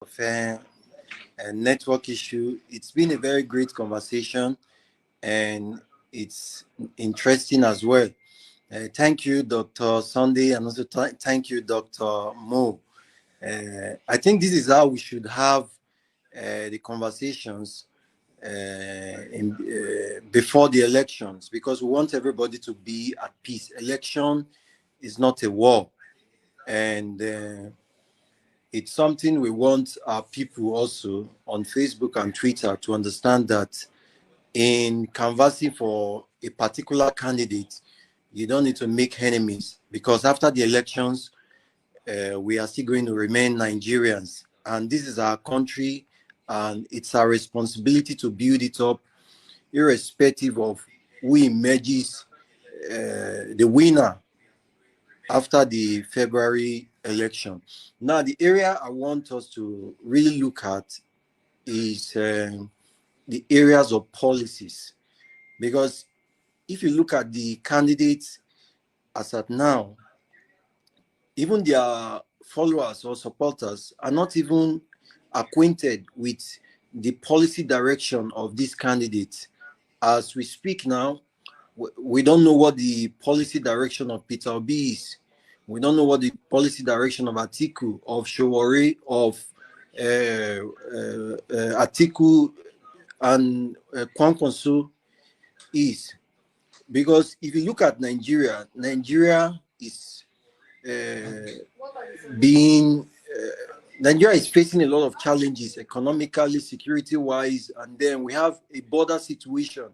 of a network issue. It's been a very great conversation and it's interesting as well. Thank you, Dr. Sunday, and also thank you, Dr. Mo. I think this is how we should have the conversations before the elections because we want everybody to be at peace. Election is not a war, and it's something we want our people also on Facebook and Twitter to understand that in canvassing for a particular candidate, you don't need to make enemies because after the elections, we are still going to remain Nigerians. And this is our country, and it's our responsibility to build it up, irrespective of who emerges the winner after the February election. Now, the area I want us to really look at is the areas of policies. Because if you look at the candidates as at now, even their followers or supporters are not even acquainted with the policy direction of this candidate. As we speak now, we don't know what the policy direction of Peter Obi is. We don't know what the policy direction of Atiku, of Showore, of Atiku and Kwankwaso is. Because if you look at Nigeria, Nigeria is being Nigeria is facing a lot of challenges economically, security-wise, and then we have a border situation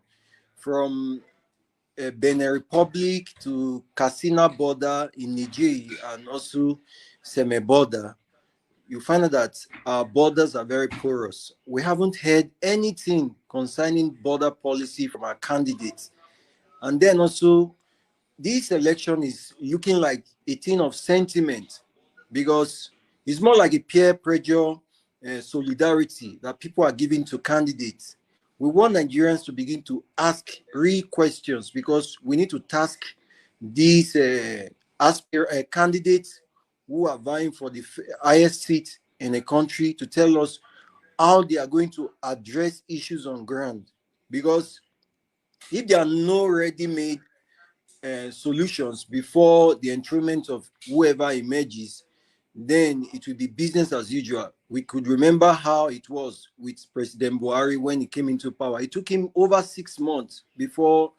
from Benin Republic to Katsina border in Niger and also Seme border. You find out that our borders are very porous. We haven't heard anything concerning border policy from our candidates. And then also, this election is looking like a thing of sentiment because it's more like a peer pressure solidarity that people are giving to candidates. We want Nigerians to begin to ask real questions because we need to task these candidates who are vying for the highest seat in the country to tell us how they are going to address issues on ground. Because if there are no ready-made solutions before the enthronement of whoever emerges, then it will be business as usual. We could remember how it was with President Buhari when he came into power. It took him over 6 months before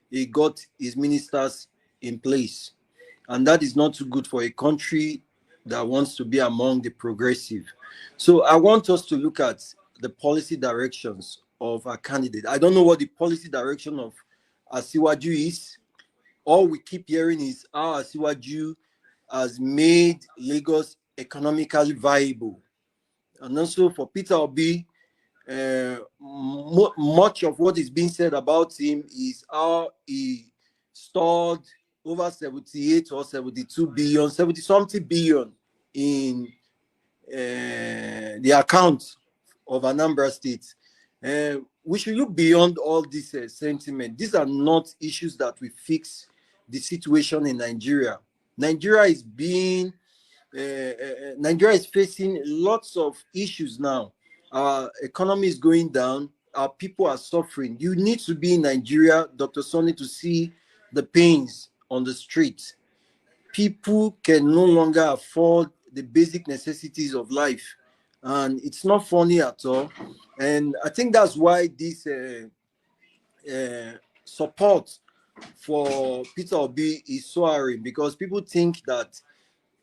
he got his ministers in place. And that is not too good for a country that wants to be among the progressive. So I want us to look at the policy directions of a candidate. I don't know what the policy direction of Asiwaju is. All we keep hearing is how Asiwaju has made Lagos economically viable. And also for Peter Obi, much of what is being said about him is how he stored over 78 or 72 billion, 70 something billion in the account of Anambra State. We should look beyond all this sentiment. These are not issues that will fix the situation in Nigeria. Nigeria is facing lots of issues now. Our economy is going down. Our people are suffering. You need to be in Nigeria, Dr. Sonny, to see the pains on the streets. People can no longer afford the basic necessities of life, and it's not funny at all. And I think that's why this support for Peter Obi is soaring, because people think that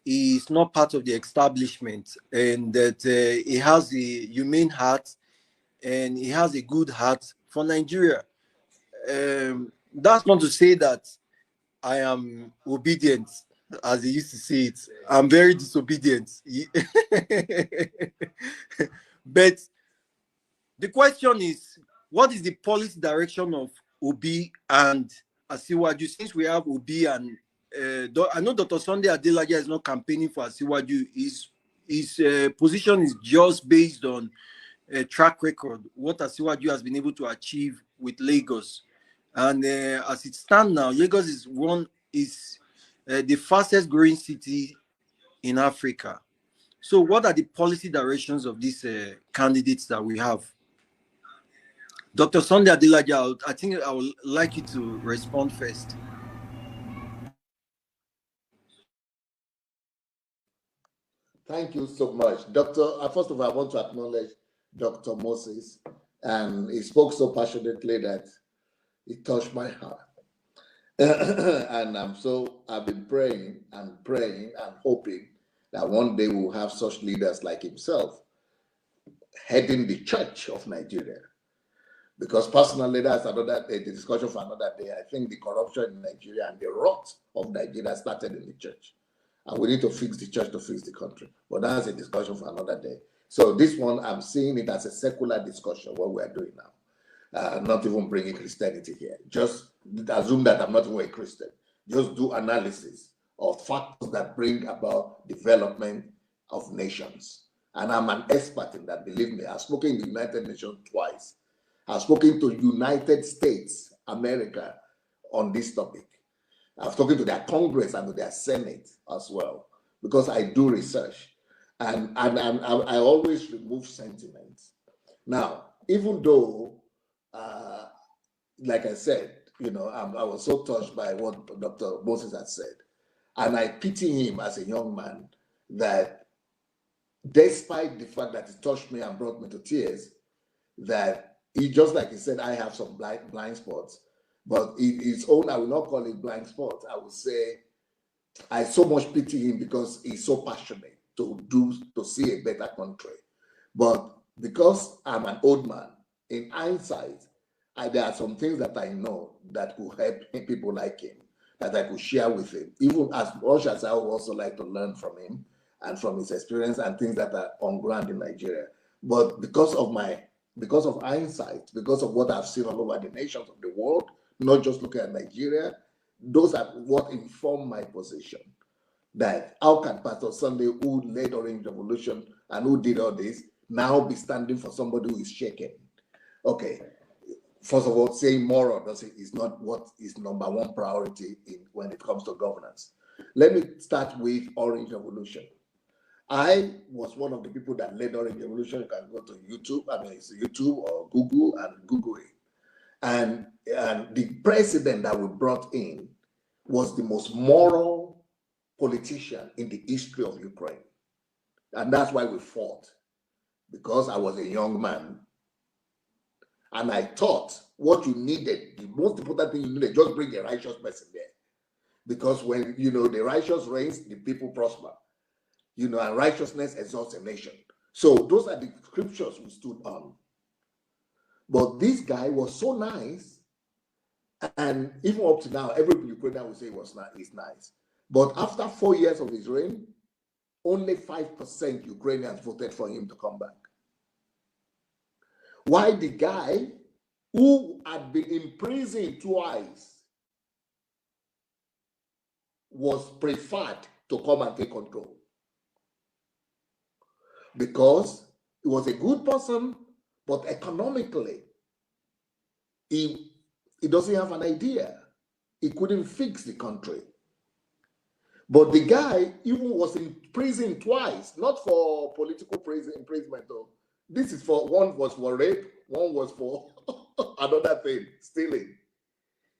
he's not part of the establishment and that he has a humane heart and he has a good heart for Nigeria. That's not to say that I am obedient, as they used to say it. I'm very disobedient. But the question is, what is the policy direction of Obi and Asiwaju? Since we have Obi and I know Dr. Sunday Adelaja is not campaigning for Asiwaju. His position is just based on a track record, what Asiwaju has been able to achieve with Lagos. And as it stands now, Lagos is the fastest growing city in Africa. So, what are the policy directions of these candidates that we have? Dr. Sunday Adelaja, I think I would like you to respond first. Thank you so much. First of all, I want to acknowledge Dr. Moses, and he spoke so passionately that it touched my heart. And I've been praying and hoping that one day we'll have such leaders like himself heading the church of Nigeria. Because personally, that's the discussion for another day. I think the corruption in Nigeria and the rot of Nigeria started in the church. And we need to fix the church to fix the country. But that's a discussion for another day. So this one, I'm seeing it as a secular discussion, what we're doing now. Not even bringing Christianity here. Just assume that I'm not even a Christian. Just do analysis of factors that bring about development of nations. And I'm an expert in that, believe me. I've spoken in the United Nations twice. I've spoken to United States, America, on this topic. I've spoken to their Congress and to their Senate as well, because I do research. And I always remove sentiments. Now, even though, like I said, I was so touched by what Dr. Moses had said. And I pity him as a young man that despite the fact that it touched me and brought me to tears, that he, just like he said, I have some blind spots, but his own, I will not call it blind spots. I would say I so much pity him because he's so passionate to see a better country. But because I'm an old man, in hindsight, there are some things that I know that could help people like him, that I could share with him, even as much as I would also like to learn from him and from his experience and things that are on ground in Nigeria. But because of hindsight, because of what I've seen all over the nations of the world, not just looking at Nigeria, those are what inform my position. That how can Pastor Sunday, who led Orange Revolution and who did all this, now be standing for somebody who is shaken? Okay, first of all, saying moral is not what is number one priority when it comes to governance. Let me start with Orange Revolution. I was one of the people that led Orange Revolution. You can go to YouTube, it's YouTube or Google and Google it. And the president that we brought in was the most moral politician in the history of Ukraine. And that's why we fought, because I was a young man. And I thought what you needed, the most important thing you needed, just bring a righteous person there. Because when, the righteous reigns, the people prosper. And righteousness exalts a nation. So those are the scriptures we stood on. But this guy was so nice, and even up to now, every Ukrainian will say he's nice. But after 4 years of his reign, only 5% Ukrainians voted for him to come back. Why the guy who had been imprisoned twice was preferred to come and take control? Because he was a good person, but economically, he doesn't have an idea. He couldn't fix the country. But the guy even was in prison twice, not for political imprisonment though. This is one was for rape, one was for another thing, stealing.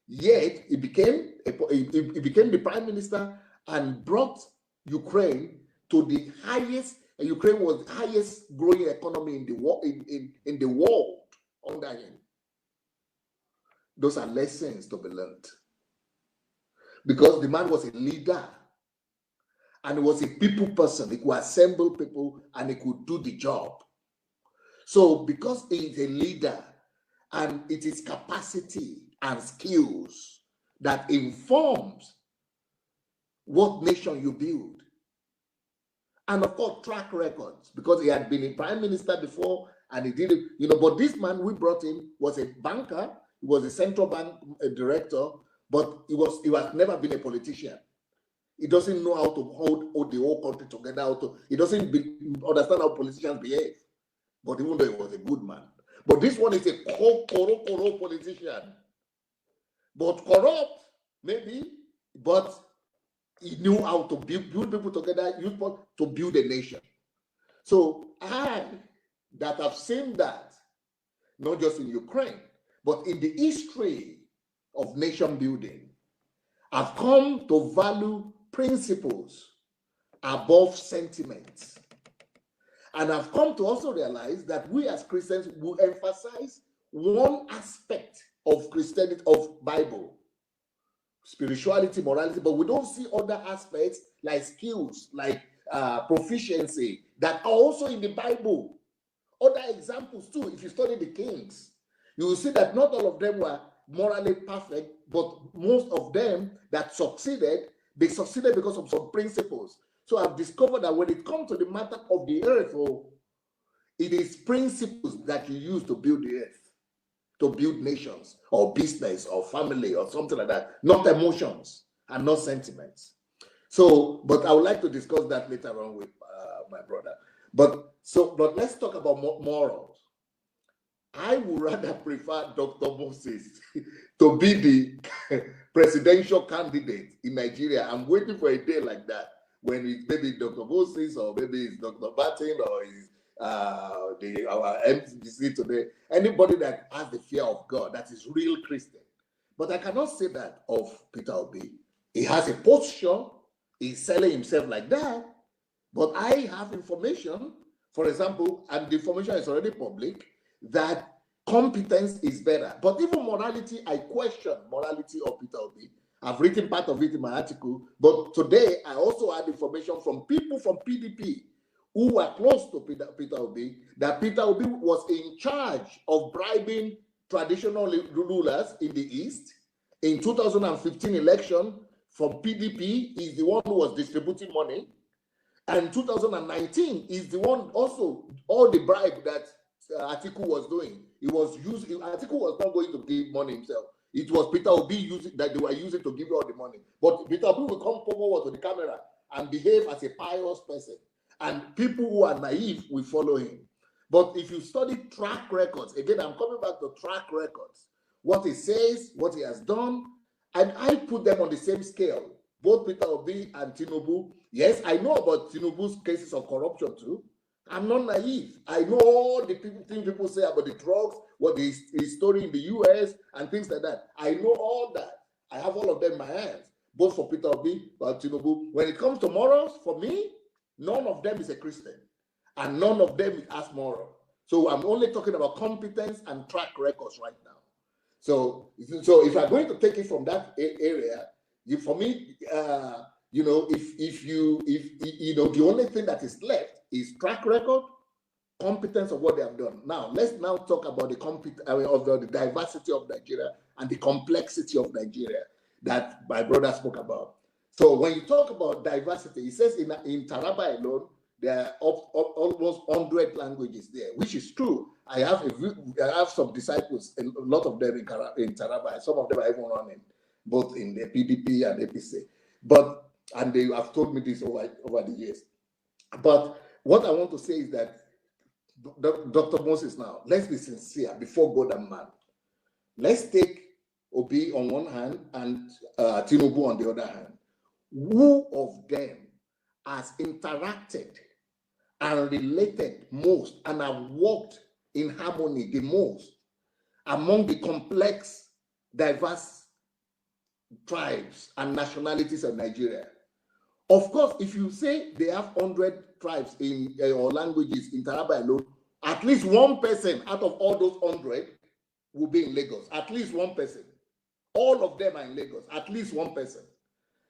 Yet he became the prime minister and brought Ukraine to the highest. Ukraine was the highest growing economy in the world under him. Those are lessons to be learned. Because the man was a leader and he was a people person. He could assemble people and he could do the job. So because he is a leader and it is capacity and skills that informs what nation you build. And of course, track records, because he had been a prime minister before and he did it, but this man we brought in was a banker, he was a central bank director, but he has never been a politician. He doesn't know how to hold the whole country together. He doesn't understand how politicians behave. But even though he was a good man. But this one is a corrupt politician. But corrupt, maybe, but he knew how to build people together, to build a nation. So that have seen that, not just in Ukraine, but in the history of nation building, I've come to value principles above sentiments. And I've come to also realize that we as Christians will emphasize one aspect of Christianity, of Bible, spirituality, morality, but we don't see other aspects like skills, like proficiency, that are also in the Bible. Other examples too, if you study the kings, you will see that not all of them were morally perfect, but most of them that succeeded, they succeeded because of some principles. So I've discovered that when it comes to the matter of the earth, it is principles that you use to build the earth, to build nations or business or family or something like that, not emotions and not sentiments. So, but I would like to discuss that later on with my brother. But let's talk about morals. I would rather prefer Dr. Moses to be the presidential candidate in Nigeria. I'm waiting for a day like that when it's maybe Dr. Moses or maybe it's Dr. Martin or it's our MCBC today. Anybody that has the fear of God, that is real Christian. But I cannot say that of Peter Obi. He has a posture. He's selling himself like that. But I have information, for example, and the information is already public, that competence is better. But even morality, I question morality of Peter Obi. I've written part of it in my article, but today I also had information from people from PDP who were close to Peter Obi, that Peter Obi was in charge of bribing traditional rulers in the East. In 2015 election, from PDP, is the one who was distributing money. And 2019 is the one also, all the bribe that Atiku was doing. Atiku was not going to give money himself. It was Peter Obi that they were using to give all the money. But Peter Obi will come forward to the camera and behave as a pious person. And people who are naive will follow him. But if you study track records, again, I'm coming back to track records, what he says, what he has done, and I put them on the same scale. Both Peter Obi and Tinubu. Yes, I know about Tinubu's cases of corruption too. I'm not naive. I know all the things people say about the drugs, what his story in the US and things like that. I know all that. I have all of them in my hands, both for Peter Obi and Tinubu. When it comes to morals, for me, none of them is a Christian, and none of them has moral. So I'm only talking about competence and track records right now. So if I'm going to take it from that area, for me, if the only thing that is left is track record, competence of what they have done. Now, let's now talk about the diversity of Nigeria and the complexity of Nigeria that my brother spoke about. So when you talk about diversity, he says in Taraba alone, there are almost 100 languages there, which is true. I have some disciples, a lot of them in Taraba, some of them are even running, both in the PDP and APC. And they have told me this over the years. But what I want to say is that, Dr. Moses, now, let's be sincere before God and man. Let's take Obi on one hand and Tinubu on the other hand. Who of them has interacted and related most and have worked in harmony the most among the complex, diverse tribes and nationalities of Nigeria? Of course, if you say they have 100 tribes or languages in Taraba alone, at least one person out of all those 100 will be in Lagos. At least one person. All of them are in Lagos. At least one person.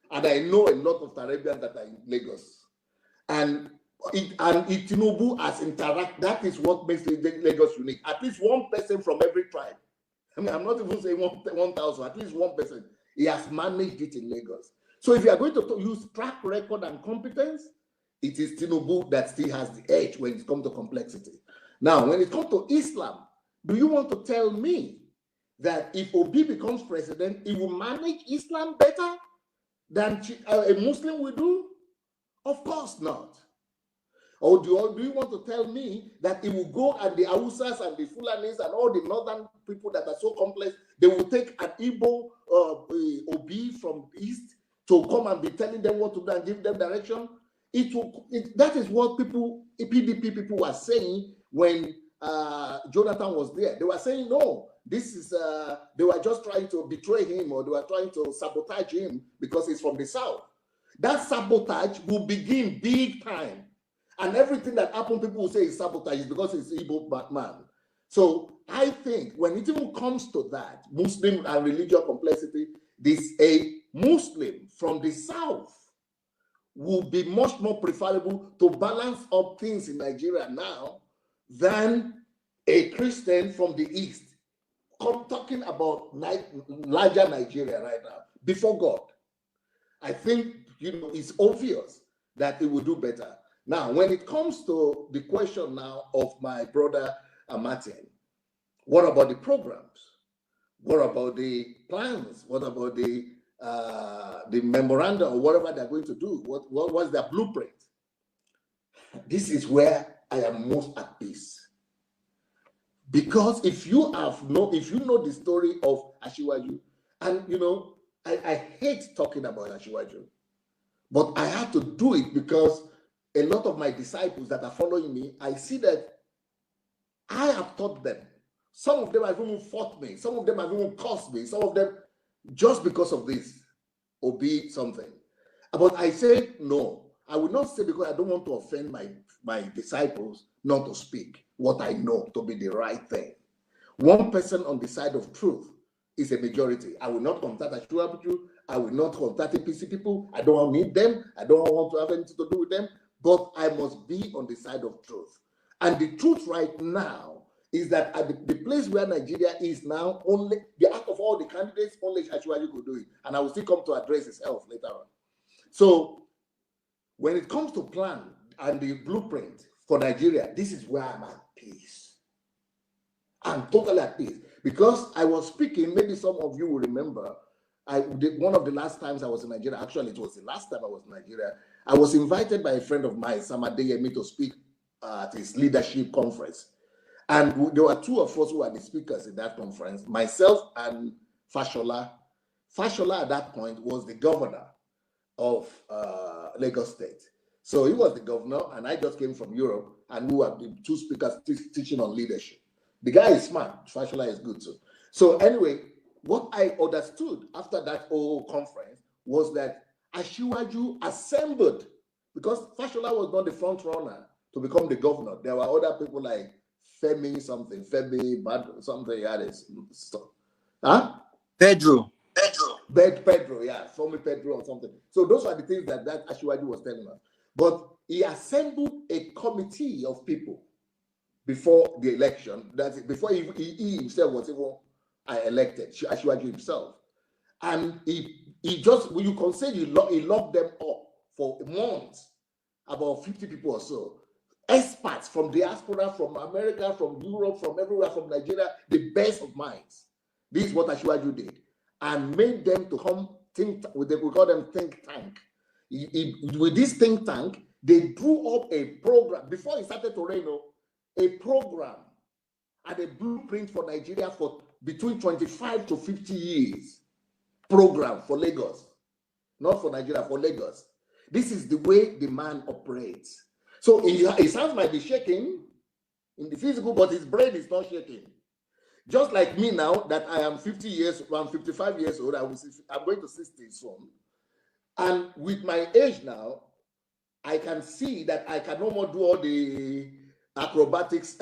And I know a lot of Tarabians that are in Lagos. And Tinubu has interacted. That is what makes Lagos unique. At least one person from every tribe. I mean, I'm not even saying 1,000. At least one person. He has managed it in Lagos. So if you are going to use track record and competence, it is Tinubu that still has the edge when it comes to complexity. Now, when it comes to Islam, do you want to tell me that if Obi becomes president, he will manage Islam better than a Muslim will do? Of course not. Or do you want to tell me that he will go and the Hausas and the Fulanis and all the northern people that are so complex, they will take an Igbo Obi from East to come and be telling them what to do and give them direction? That is what PDP people were saying when Jonathan was there. They were saying, no, this is, they were just trying to betray him, or they were trying to sabotage him because he's from the South. That sabotage will begin big time. And everything that happened, people will say is sabotage, is because it's Igbo man. So I think when it even comes to that, Muslim and religious complexity, a Muslim from the South will be much more preferable to balance up things in Nigeria now than a Christian from the East. Talking about larger Nigeria right now, before God. I think, it's obvious that it will do better. Now, when it comes to the question now of my brother Martin, what about the programs? What about the plans? What about the memorandum or whatever they're going to do? What's their blueprint? This is where I am most at peace. Because if you know the story of Ashiwaju, and I hate talking about Ashiwaju, but I had to do it because a lot of my disciples that are following me, I see that I have taught them. Some of them have even fought me. Some of them have even cursed me. Some of them just because of this, or be something. But I say no. I will not say, because I don't want to offend my disciples, not to speak what I know to be the right thing. One person on the side of truth is a majority. I will not contact Ashiwaju. I will not contact APC people. I don't need them. I don't want to have anything to do with them. But I must be on the side of truth. And the truth right now is that at the place where Nigeria is now, only out of all the candidates, only Ashiwaju could do it. And I will still come to address his health later on. So when it comes to plan and the blueprint for Nigeria, this is where I'm at peace. I'm totally at peace. Because I was speaking, maybe some of you will remember, one of the last times I was in Nigeria, actually it was the last time I was in Nigeria, I was invited by a friend of mine, Sam Adeyemi, to speak at his leadership conference. And there were two of us who were the speakers in that conference, myself and Fashola. Fashola at that point was the governor of Lagos State. So he was the governor, and I just came from Europe, and we were the two speakers teaching on leadership. The guy is smart. Fashola is good too. So anyway, what I understood after that whole conference was that Ashiwaju assembled, because Fashola was not the front runner to become the governor. There were other people like Femi something, Femi Badro, something, huh? Pedro, yeah, Femi Pedro or something. So those are the things that Ashiwaju was telling us. But he assembled a committee of people before the election, before he himself was even elected, Ashiwaju himself. And he just, you can say he locked them up for months, about 50 people or so. Experts from diaspora, from America, from Europe, from everywhere, from Nigeria, the best of minds. This is what Ashiwaju did, and made them to come think with them. We call them think tank. With this think tank, they drew up a program before he started to reign, a program and a blueprint for Nigeria for between 25 to 50 years. Program for Lagos, not for Nigeria, for Lagos. This is the way the man operates. So his hands might be shaking in the physical, but his brain is not shaking. Just like me now, that I am 50 years, I'm 55 years old, I'm going to 60 soon. And with my age now, I can see that I can no more do all the acrobatics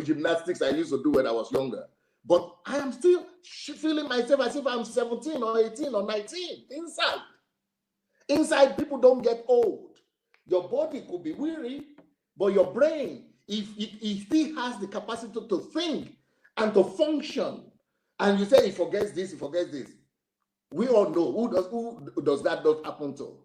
gymnastics I used to do when I was younger. But I am still feeling myself as if I'm 17 or 18 or 19 inside. Inside, people don't get old. Your body could be weary, but your brain, if it still has the capacity to think and to function, and you say he forgets this, he forgets this. We all know who does that not happen to.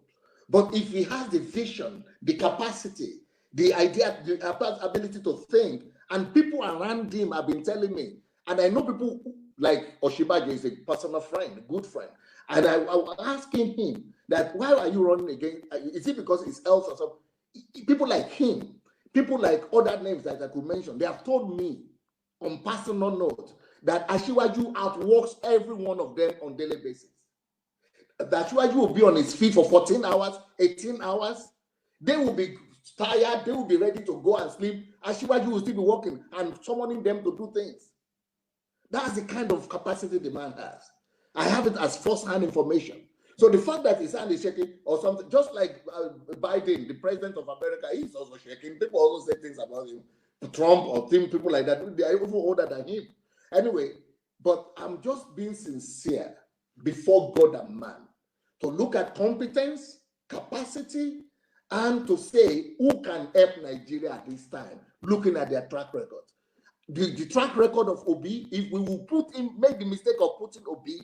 But if he has the vision, the capacity, the idea, the ability to think, and people around him have been telling me, and I know people like Oshibajo is a personal friend, a good friend, and I was asking him that, why are you running again? Is it because it's health or something? People like him, people like other names that I could mention, they have told me on personal note that Ashiwaju outworks every one of them on daily basis. That Ashiwaju will be on his feet for 14 hours, 18 hours, They will be tired, they will be ready to go and sleep, and Shivaji will still be working and summoning them to do things. That's the kind of capacity the man has. I have it as first-hand information. So the fact that his hand is shaking or something, just like Biden, the president of America, he's also shaking. People also say things about him. Trump or people like that, they are even older than him. Anyway, but I'm just being sincere before God and man to look at competence, capacity, and to say who can help Nigeria at this time, looking at their track record. The track record of Obi, if we will make the mistake of putting Obi,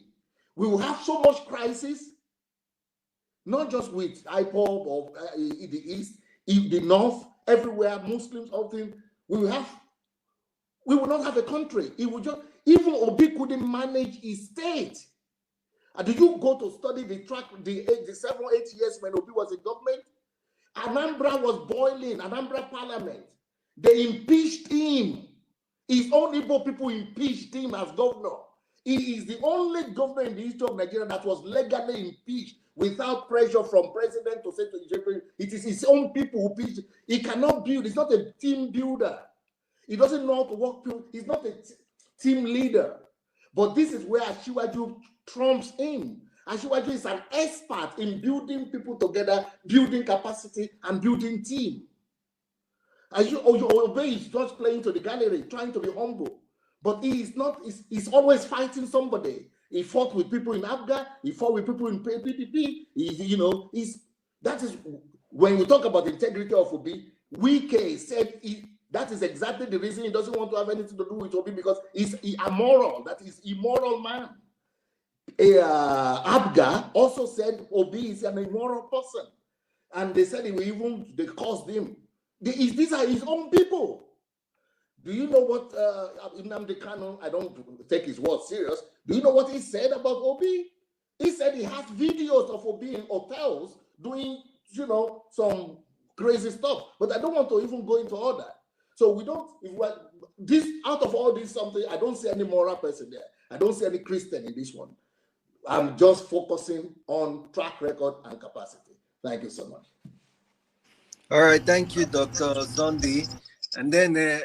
we will have so much crisis, not just with IPOB or in the East, in the North, everywhere, Muslims, all things, we will not have a country. It will just, even Obi couldn't manage his state. And do you go to study the 7 or 8 years when Obi was in government? Anambra was boiling, Anambra Parliament. They impeached him. His own Igbo people impeached him as governor. He is the only governor in the history of Nigeria that was legally impeached without pressure from president to say to Ijekwe, it is his own people who impeached. He cannot build. He's not a team builder. He doesn't know how to work. He's not a team leader. But this is where Asiwaju trumps him. Asiwaju is an expert in building people together, building capacity, and building team. Obe is just playing to the gallery, trying to be humble. But he is not, he's always fighting somebody. He fought with people in Afghan, he fought with people in PPP. That is, when we talk about the integrity of Obi, Wike said that is exactly the reason he doesn't want to have anything to do with Obi, because he's immoral. That is immoral man. Abga also said Obi is an immoral person. And they said they caused him. These are his own people. Do you know what Nnamdi Kanu, I don't take his word serious, do you know what he said about Obi? He said he has videos of Obi in hotels doing, some crazy stuff. But I don't want to even go into all that. So out of all this something, I don't see any moral person there. I don't see any Christian in this one. I'm just focusing on track record and capacity. Thank you so much. All right, thank you, Dr. Sunday. And then